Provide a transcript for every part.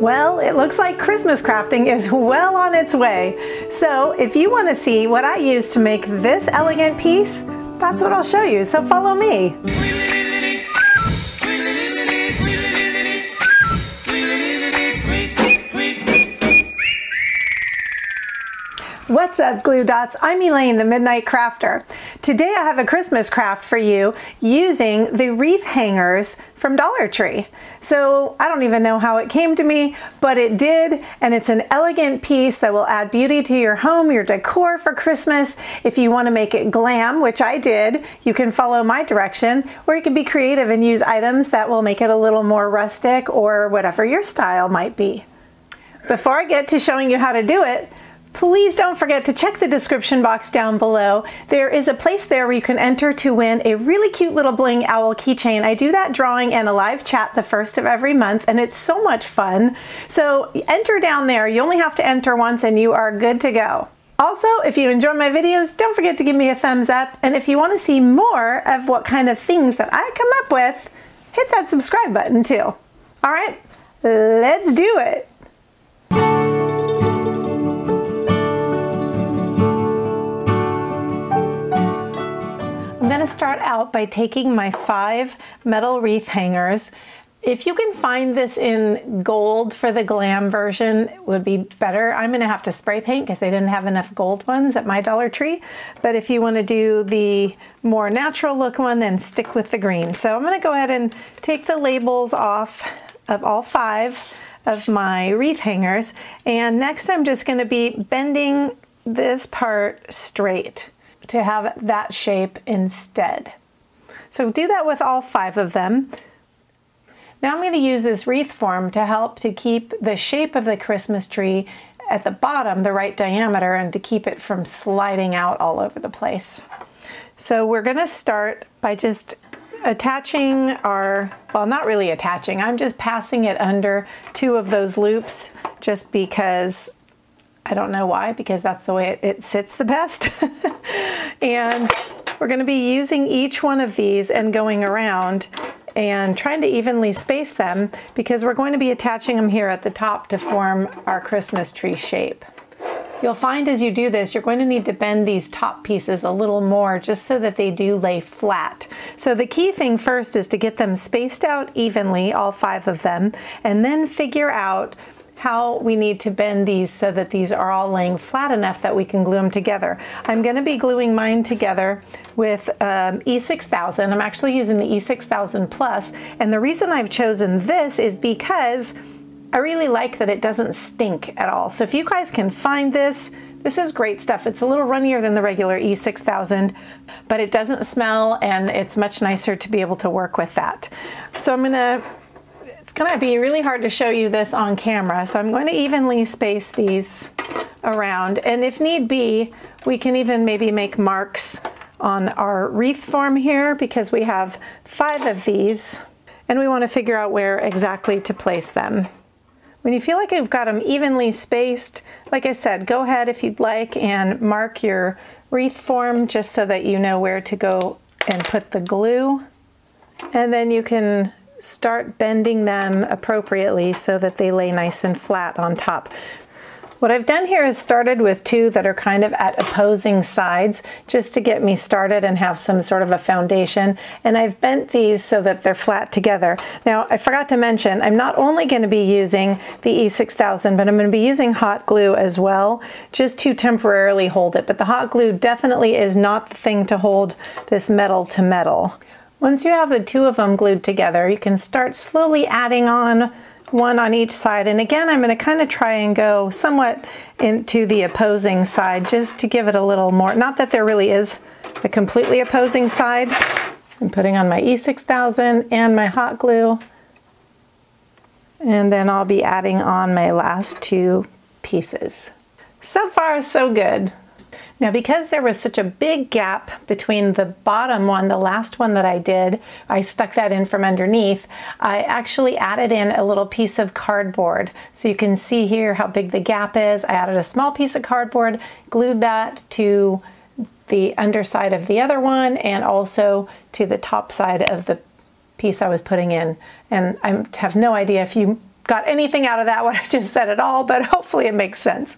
Well, it looks like Christmas crafting is well on its way. So if you want to see what I use to make this elegant piece, that's what I'll show you. So follow me. What's up, Glue Dots? I'm Elaine, the Midnight Crafter. Today I have a Christmas craft for you using the wreath hangers from Dollar Tree. So I don't even know how it came to me, but it did, and it's an elegant piece that will add beauty to your home, your decor for Christmas. If you want to make it glam, which I did, you can follow my direction, or you can be creative and use items that will make it a little more rustic or whatever your style might be. Before I get to showing you how to do it, please don't forget to check the description box down below. There is a place there where you can enter to win a really cute little bling owl keychain. I do that drawing and a live chat the first of every month, and it's so much fun. So enter down there. You only have to enter once and you are good to go. Also, if you enjoy my videos, don't forget to give me a thumbs up. And if you want to see more of what kind of things that I come up with, hit that subscribe button too. All right, let's do it. I'm going to start out by taking my 5 metal wreath hangers. If you can find this in gold for the glam version, it would be better. I'm going to have to spray paint because they didn't have enough gold ones at my Dollar Tree. But if you want to do the more natural look one, then stick with the green. So I'm going to go ahead and take the labels off of all 5 of my wreath hangers. And next I'm just going to be bending this part straight to have that shape instead. So do that with all 5 of them. Now I'm going to use this wreath form to help to keep the shape of the Christmas tree at the bottom the right diameter and to keep it from sliding out all over the place. So we're going to start by just attaching our, well, not really attaching, I'm just passing it under 2 of those loops just because I don't know why, because that's the way it sits the best. And we're going to be using each one of these and going around and trying to evenly space them because we're going to be attaching them here at the top to form our Christmas tree shape. You'll find as you do this, you're going to need to bend these top pieces a little more just so that they do lay flat. So the key thing first is to get them spaced out evenly, all 5 of them, and then figure out how we need to bend these so that these are all laying flat enough that we can glue them together. I'm going to be gluing mine together with E6000. I'm actually using the E6000 Plus, and the reason I've chosen this is because I really like that it doesn't stink at all. So if you guys can find this, this is great stuff. It's a little runnier than the regular E6000, but it doesn't smell, and it's much nicer to be able to work with that. So it's going to be really hard to show you this on camera, so I'm going to evenly space these around, and if need be, we can even maybe make marks on our wreath form here because we have 5 of these, and we want to figure out where exactly to place them. When you feel like you've got them evenly spaced, like I said, go ahead if you'd like and mark your wreath form just so that you know where to go and put the glue, and then you can start bending them appropriately so that they lay nice and flat on top. What I've done here is started with 2 that are kind of at opposing sides just to get me started and have some sort of a foundation, and I've bent these so that they're flat together. Now I forgot to mention I'm not only going to be using the E6000, but I'm going to be using hot glue as well just to temporarily hold it, but the hot glue definitely is not the thing to hold this metal to metal. Once you have the 2 of them glued together, you can start slowly adding on 1 on each side. And again, I'm going to kind of try and go somewhat into the opposing side just to give it a little more, not that there really is a completely opposing side. I'm putting on my E6000 and my hot glue. And then I'll be adding on my last 2 pieces. So far, so good. Now because there was such a big gap between the bottom one, the last one that I did, I stuck that in from underneath, I actually added in a little piece of cardboard. So you can see here how big the gap is. I added a small piece of cardboard, glued that to the underside of the other one and also to the top side of the piece I was putting in. And I have no idea if you got anything out of that, what I just said at all, but hopefully it makes sense.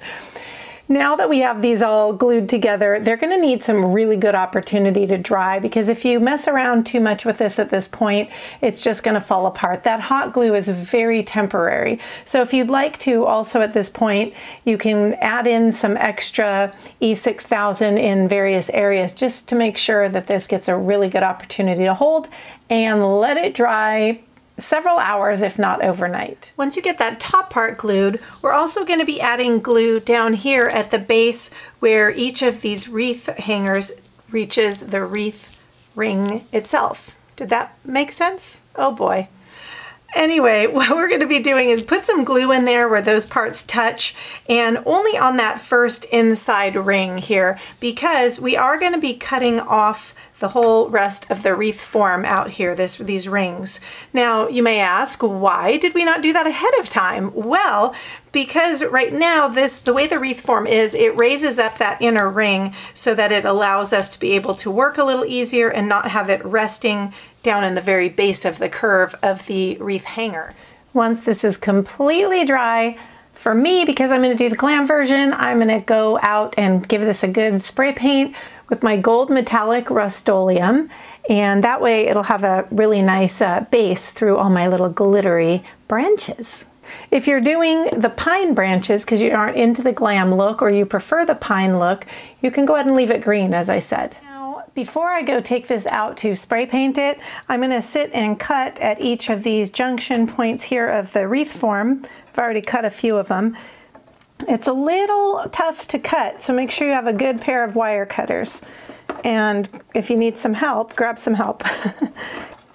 Now that we have these all glued together, they're going to need some really good opportunity to dry, because if you mess around too much with this at this point, it's just going to fall apart. That hot glue is very temporary. So if you'd like to also at this point, you can add in some extra E6000 in various areas just to make sure that this gets a really good opportunity to hold, and let it dry several hours, if not overnight. Once you get that top part glued, we're also going to be adding glue down here at the base where each of these wreath hangers reaches the wreath ring itself. Did that make sense? Oh boy. Anyway, what we're going to be doing is put some glue in there where those parts touch, and only on that first inside ring here, because we are going to be cutting off the whole rest of the wreath form out here, these rings. Now, you may ask, why did we not do that ahead of time? Well, because right now, the way the wreath form is, it raises up that inner ring so that it allows us to be able to work a little easier and not have it resting down in the very base of the curve of the wreath hanger. Once this is completely dry, for me, because I'm going to do the glam version, I'm going to go out and give this a good spray paint with my gold metallic Rust-Oleum, and that way it'll have a really nice base through all my little glittery branches. If you're doing the pine branches because you aren't into the glam look, or you prefer the pine look, you can go ahead and leave it green, as I said. Now, before I go take this out to spray paint it, I'm going to sit and cut at each of these junction points here of the wreath form. I've already cut a few of them. It's a little tough to cut, so make sure you have a good pair of wire cutters. And if you need some help, grab some help.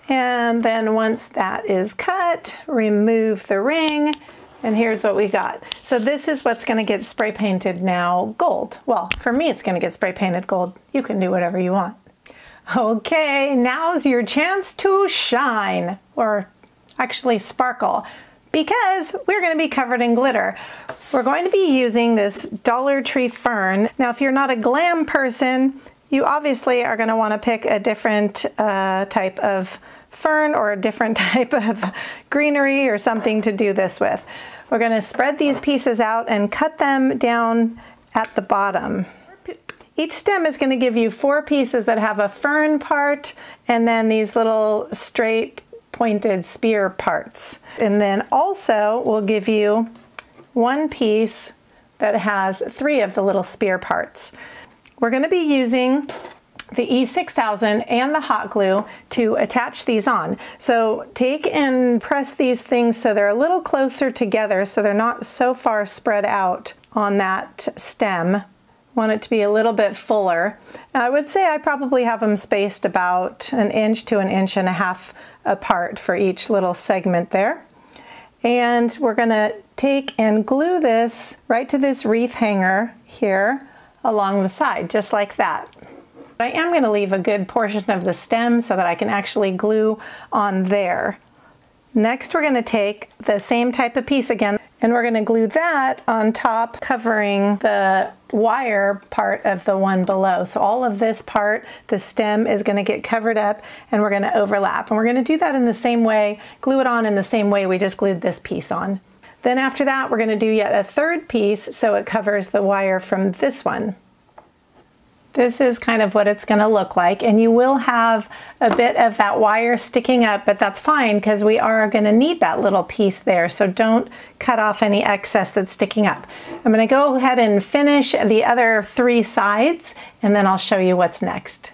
And then once that is cut, remove the ring, and here's what we got. So this is what's going to get spray painted now gold. Well, for me it's going to get spray painted gold. You can do whatever you want. Okay, now's your chance to shine, or actually sparkle, because we're going to be covered in glitter. We're going to be using this Dollar Tree fern. Now, if you're not a glam person, you obviously are going to want to pick a different type of fern or a different type of greenery or something to do this with. We're going to spread these pieces out and cut them down at the bottom. Each stem is going to give you 4 pieces that have a fern part and then these little straight pointed spear parts. And then also we'll give you 1 piece that has 3 of the little spear parts. We're going to be using the E6000 and the hot glue to attach these on. So take and press these things so they're a little closer together, so they're not so far spread out on that stem. Want it to be a little bit fuller. I would say I probably have them spaced about 1 inch to 1.5 inches apart for each little segment there. And we're going to take and glue this right to this wreath hanger here along the side, just like that. I am going to leave a good portion of the stem so that I can actually glue on there. Next, we're going to take the same type of piece again, and we're going to glue that on top, covering the wire part of the one below. So all of this part, the stem, is going to get covered up, and we're going to overlap. And we're going to do that in the same way, glue it on in the same way we just glued this piece on. Then after that, we're going to do yet a 3rd piece so it covers the wire from this one. This is kind of what it's going to look like, and you will have a bit of that wire sticking up, but that's fine because we are going to need that little piece there, so don't cut off any excess that's sticking up. I'm going to go ahead and finish the other 3 sides, and then I'll show you what's next.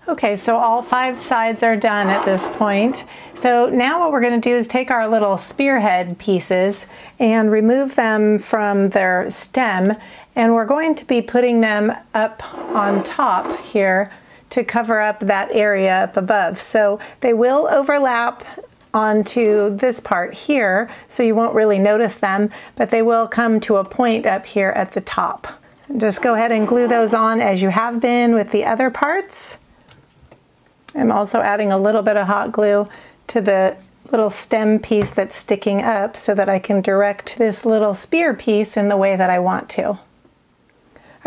Okay, so all 5 sides are done at this point. So now what we're going to do is take our little spearhead pieces and remove them from their stem, and we're going to be putting them up on top here to cover up that area up above. So they will overlap onto this part here, so you won't really notice them, but they will come to a point up here at the top. Just go ahead and glue those on as you have been with the other parts. I'm also adding a little bit of hot glue to the little stem piece that's sticking up so that I can direct this little spear piece in the way that I want to.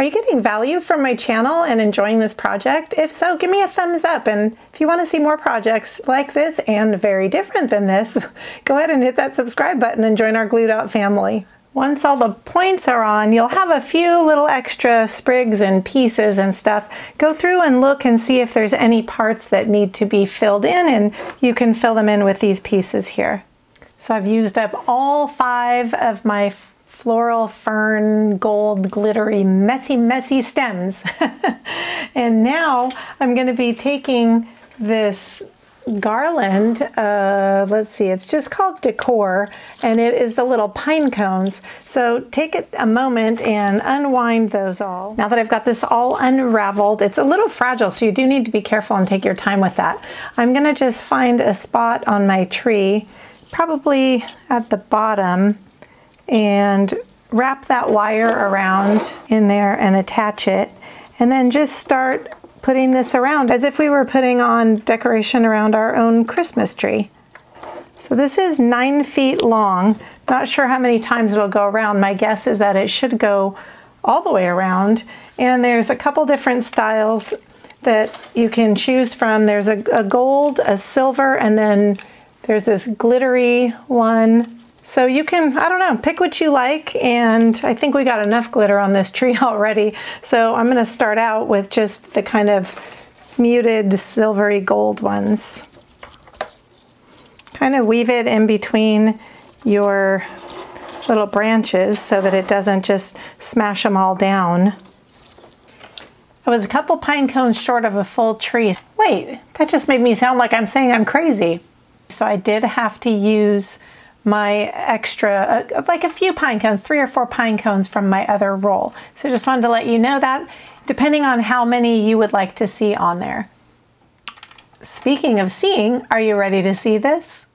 Are you getting value from my channel and enjoying this project? If so, give me a thumbs up. And if you want to see more projects like this and very different than this, go ahead and hit that subscribe button and join our Glued Out family. Once all the points are on, you'll have a few little extra sprigs and pieces and stuff. Go through and look and see if there's any parts that need to be filled in, and you can fill them in with these pieces here. So I've used up all 5 of my floral fern gold glittery messy stems. And now I'm going to be taking this garland, let's see, it's just called Decor, and it is the little pine cones. So take a moment and unwind those all. Now that I've got this all unraveled, it's a little fragile, so you do need to be careful and take your time with that. I'm going to just find a spot on my tree, probably at the bottom, and wrap that wire around in there and attach it, and then just start putting this around as if we were putting on decoration around our own Christmas tree. So this is 9 feet long. Not sure how many times it'll go around. My guess is that it should go all the way around, and there's a couple different styles that you can choose from. There's a gold, a silver, and then there's this glittery one. So you can, I don't know, pick what you like, and I think we got enough glitter on this tree already. So I'm gonna start out with just the kind of muted silvery gold ones. Kind of weave it in between your little branches so that it doesn't just smash them all down. I was a couple pine cones short of a full tree. Wait, that just made me sound like I'm saying I'm crazy. So I did have to use my extra, like a few pine cones, 3 or 4 pine cones from my other roll. So just wanted to let you know that, depending on how many you would like to see on there. Speaking of seeing, are you ready to see this?